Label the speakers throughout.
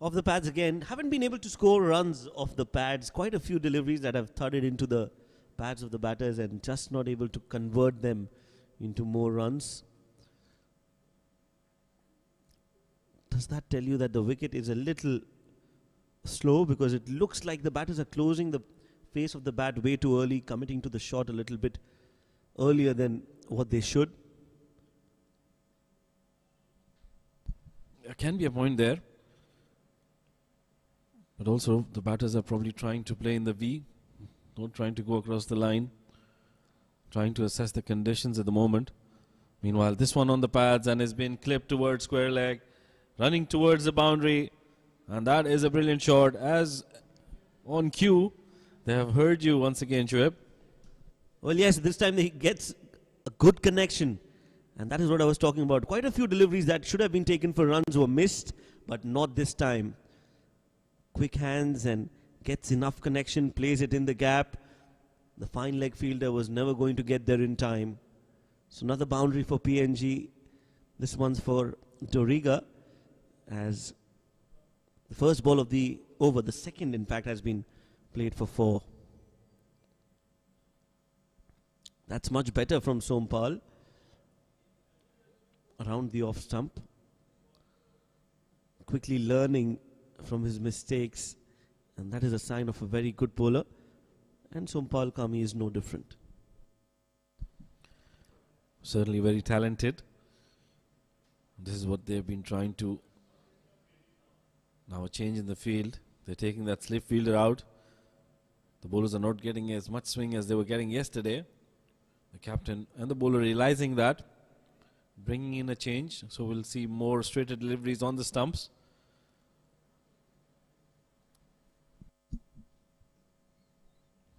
Speaker 1: Off the pads again. Haven't been able to score runs off the pads. Quite a few deliveries that have thudded into the pads of the batters and just not able to convert them into more runs. Does that tell you that the wicket is a little slow? Because it looks like the batters are closing the face of the bat way too early, committing to the shot a little bit earlier than what they should.
Speaker 2: There can be a point there. But also the batters are probably trying to play in the V, not trying to go across the line, trying to assess the conditions at the moment. Meanwhile, this one on the pads and has been clipped towards square leg, running towards the boundary, and that is a brilliant shot. As on cue, they have heard you once again, Shoaib.
Speaker 1: Well, yes, this time he gets a good connection, and that is what I was talking about. Quite a few deliveries that should have been taken for runs were missed, but not this time. Quick hands and gets enough connection, plays it in the gap. The fine leg fielder was never going to get there in time. So another boundary for PNG. This one's for Doriga, as the first ball of the over, the second in fact, has been played for 4. That's much better from Sompal. Around the off stump. Quickly learning from his mistakes, and that is a sign of a very good bowler, and Sompal Kami is no different.
Speaker 2: Certainly very talented. This is what they've been trying to. Now a change in the field. They're taking that slip fielder out. The bowlers are not getting as much swing as they were getting yesterday. The captain and the bowler realizing that, bringing in a change, so we'll see more straighter deliveries on the stumps.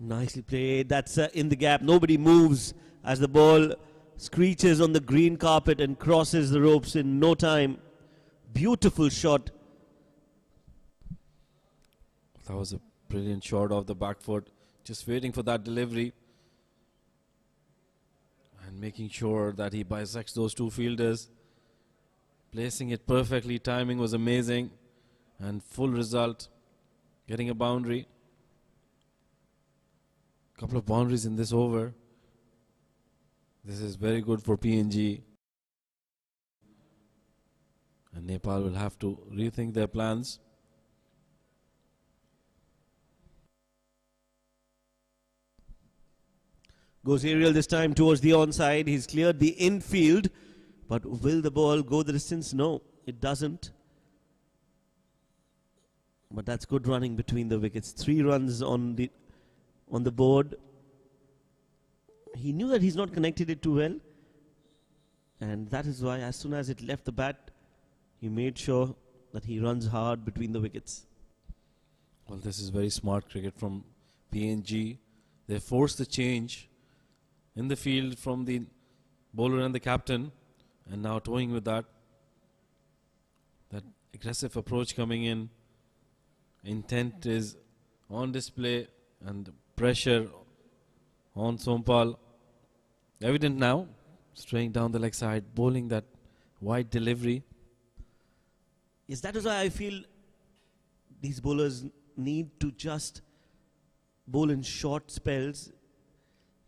Speaker 1: Nicely played. That's in the gap. Nobody moves as the ball screeches on the green carpet and crosses the ropes in no time. Beautiful shot.
Speaker 2: That was a brilliant shot off the back foot. Just waiting for that delivery. And making sure that he bisects those two fielders. Placing it perfectly. Timing was amazing. And full result. Getting a boundary. Couple of boundaries in this over. This is very good for PNG. And Nepal will have to rethink their plans.
Speaker 1: Goes aerial this time towards the onside. He's cleared the infield. But will the ball go the distance? No, it doesn't. But that's good running between the wickets. 3 runs on the board. He knew that he's not connected it too well, and that is why as soon as it left the bat, he made sure that he runs hard between the wickets.
Speaker 2: Well, this is very smart cricket from PNG. They forced the change in the field from the bowler and the captain, and now toying with that aggressive approach coming in. Intent is on display, and pressure on Sompal. Evident now, straying down the leg side, bowling that wide delivery.
Speaker 1: Yes, that is why I feel these bowlers need to just bowl in short spells.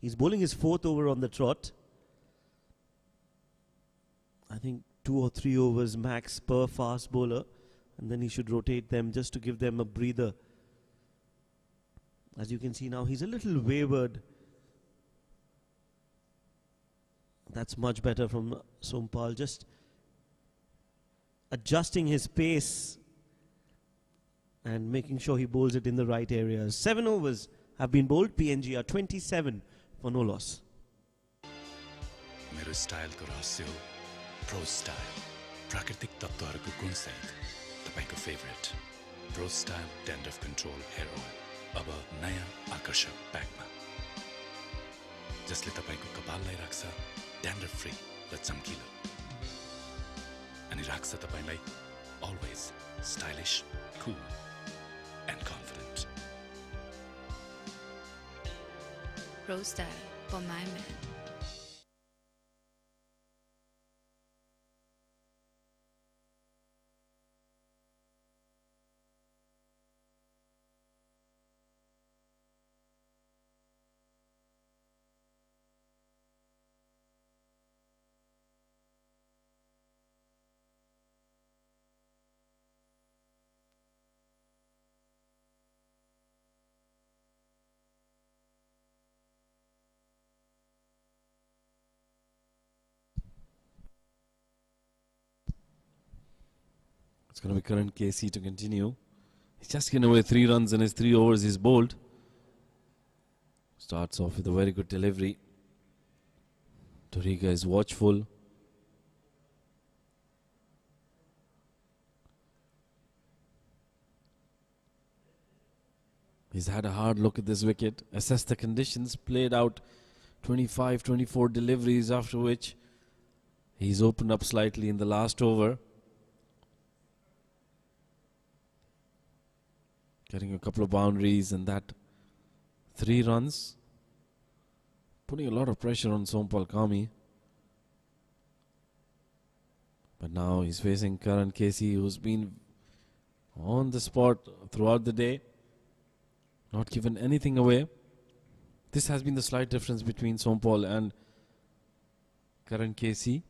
Speaker 1: He's bowling his 4th over on the trot. I think 2 or 3 overs max per fast bowler, and then he should rotate them just to give them a breather. As you can see now, he's a little wayward. That's much better from Sompal. Just adjusting his pace and making sure he bowls it in the right areas. 7 overs have been bowled. PNG are 27 for no loss.
Speaker 3: मेरो स्टाइलको रहस्य हो pro style प्राकृतिक तत्त्वहरूको गुणसहित तपाईको favourite pro style dandruff control hair oil अब नयाँ आकर्षक प्याकमा जसले तपाईको कपाललाई राख्छ ड्यान्ड्रफ फ्री र चम्किलो अनि राख्छ तपाईलाई always stylish cool and confident.
Speaker 4: Pro style for my man.
Speaker 2: It's going to be Karan Casey to continue. He's just given away 3 runs in his 3 overs. He's bowled. Starts off with a very good delivery. Doriga is watchful. He's had a hard look at this wicket, assessed the conditions, played out 25, 24 deliveries, after which he's opened up slightly in the last over. Getting a couple of boundaries and that 3 runs. Putting a lot of pressure on Sompal Kami. But now he's facing Karan Casey, who's been on the spot throughout the day. Not given anything away. This has been the slight difference between Sompal and Karan Casey.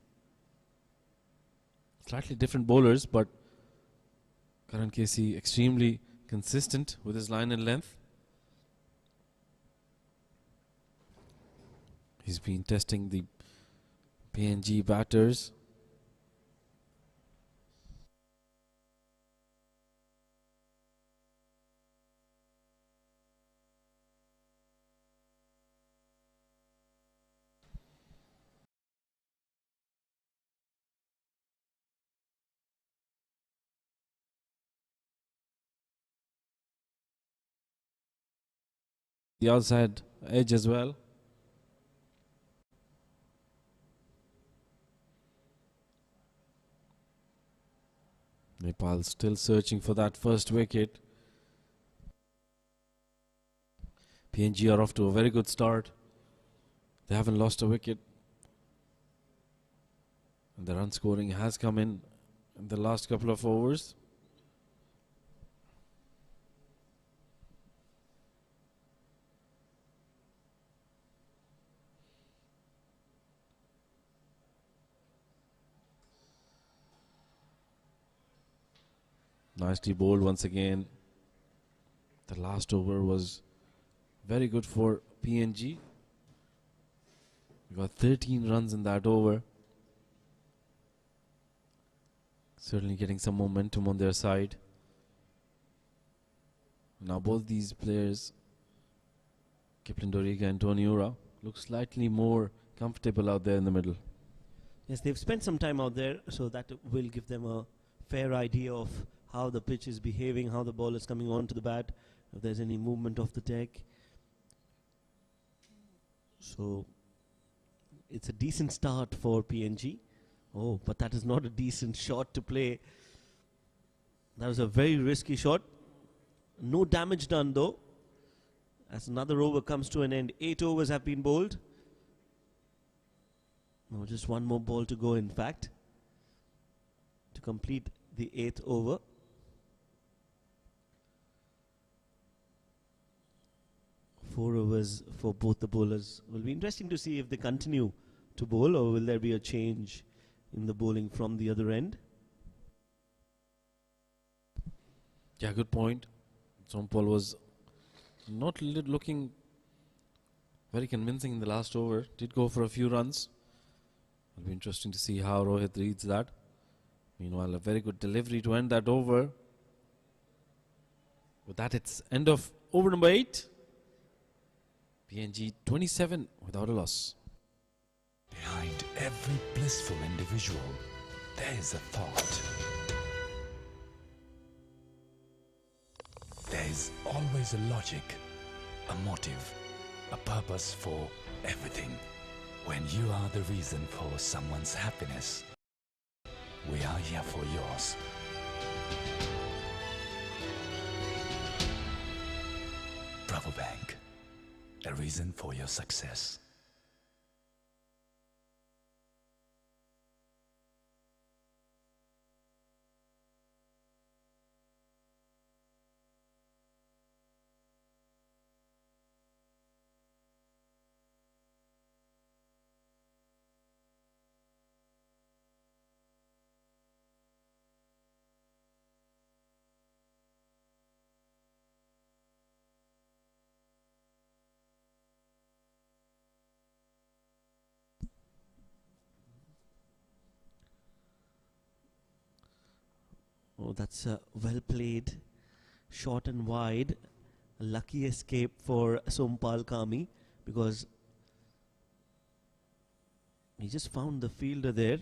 Speaker 2: Slightly different bowlers, but Karan Casey extremely consistent with his line and length. He's been testing the PNG batters. The outside edge as well. Nepal still searching for that first wicket. PNG are off to a very good start. They haven't lost a wicket. And the run scoring has come in the last couple of overs. Nicely bowled once again. The last over was very good for PNG. We got 13 runs in that over. Certainly getting some momentum on their side. Now both these players, Kipling Doriga and Tony Ura, look slightly more comfortable out there in the middle.
Speaker 1: Yes, they've spent some time out there, so that will give them a fair idea of how the pitch is behaving, how the ball is coming on to the bat, if there's any movement of the deck. So it's a decent start for PNG. Oh, but that is not a decent shot to play. That was a very risky shot. No damage done though. As another over comes to an end, 8 overs have been bowled. No, just one more ball to go, in fact, to complete the 8th over. Four overs for both the bowlers. Will be interesting to see if they continue to bowl, or will there be a change in the bowling from the other end.
Speaker 2: Yeah, good point. Sompal was not looking very convincing in the last over. Did go for a few runs. It'll be interesting to see how Rohit reads that. Meanwhile, a very good delivery to end that over. With that, it's end of over number 8. PNG 27 without a loss.
Speaker 3: Behind every blissful individual, there is a thought. There is always a logic, a motive, a purpose for everything. When you are the reason for someone's happiness, we are here for yours. Bravo Bank, a reason for your success.
Speaker 1: that's well played. Short and wide. A lucky escape for Sompal Kami because he just found the fielder there.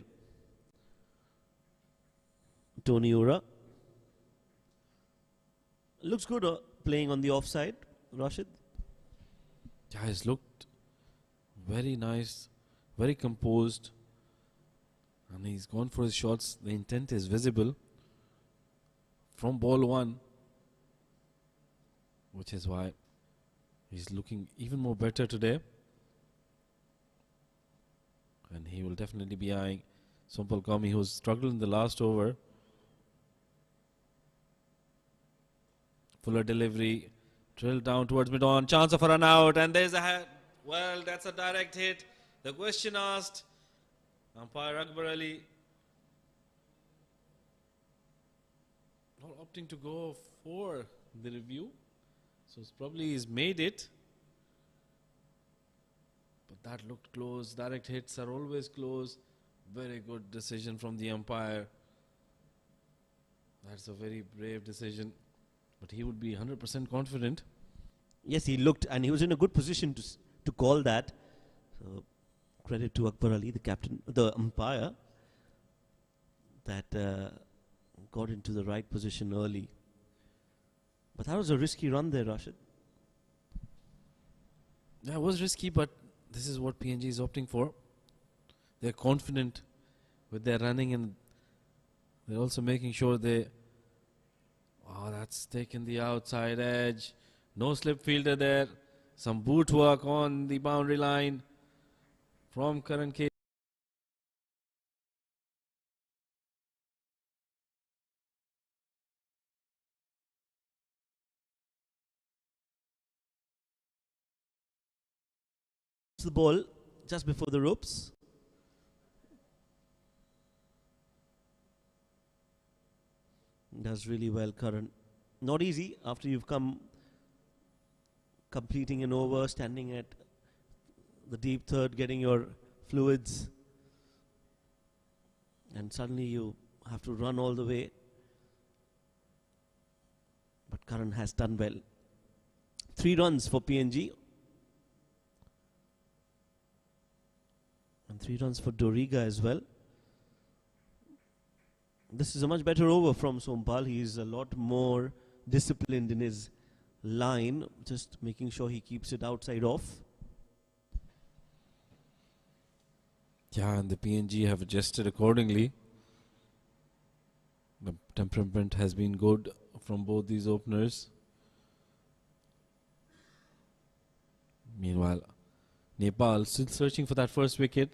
Speaker 1: Tony Ura. Looks good playing on the offside, Rashid.
Speaker 2: Yeah, he's looked very nice, very composed. And he's gone for his shots. The intent is visible from ball one, which is why he's looking even more better today. And he will definitely be eyeing Sompal Kami, who's struggled in the last over. Fuller delivery, drilled down towards mid-on, chance of a run out, and there's a head. Well, that's a direct hit. The question asked, umpire Akbar Ali not opting to go for the review, so it's probably he's made it. But that looked close. Direct hits are always close. Very good decision from the umpire. That's a very brave decision. But he would be 100% confident.
Speaker 1: Yes, he looked and he was in a good position to call that. So credit to Akbar Ali, the captain, the umpire, that got into the right position early. But that was a risky run there, Rashid.
Speaker 2: Yeah, it was risky, but this is what PNG is opting for. They're confident with their running, and they're also making sure they... Oh, that's taken the outside edge. No slip fielder there. Some boot work on the boundary line from Karan K.
Speaker 1: The ball just before the ropes. Does really well, Karan. Not easy after you've come completing an over, standing at the deep third, getting your fluids, and suddenly you have to run all the way. But Karan has done well. 3 runs for PNG. And 3 runs for Doriga as well. This is a much better over from Sompal. He is a lot more disciplined in his line, just making sure he keeps it outside off.
Speaker 2: Yeah, and the PNG have adjusted accordingly. The temperament has been good from both these openers. Meanwhile, Nepal still searching for that first wicket.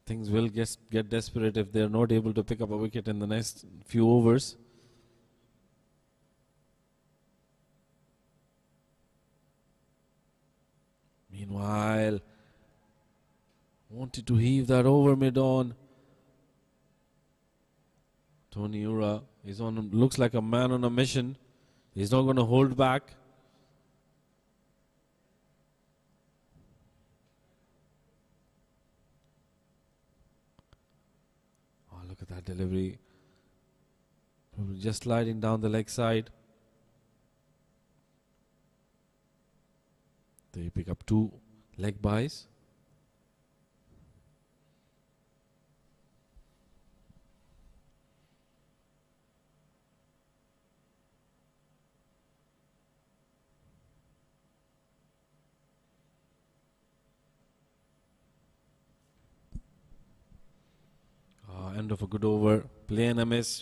Speaker 2: Things will get desperate if they're not able to pick up a wicket in the next few overs. Meanwhile, wanted to heave that over mid-on. Tony Ura is on, looks like a man on a mission. He's not going to hold back. Oh, look at that delivery. Probably just sliding down the leg side. They pick up 2 leg byes. End of a good over. Play and a miss.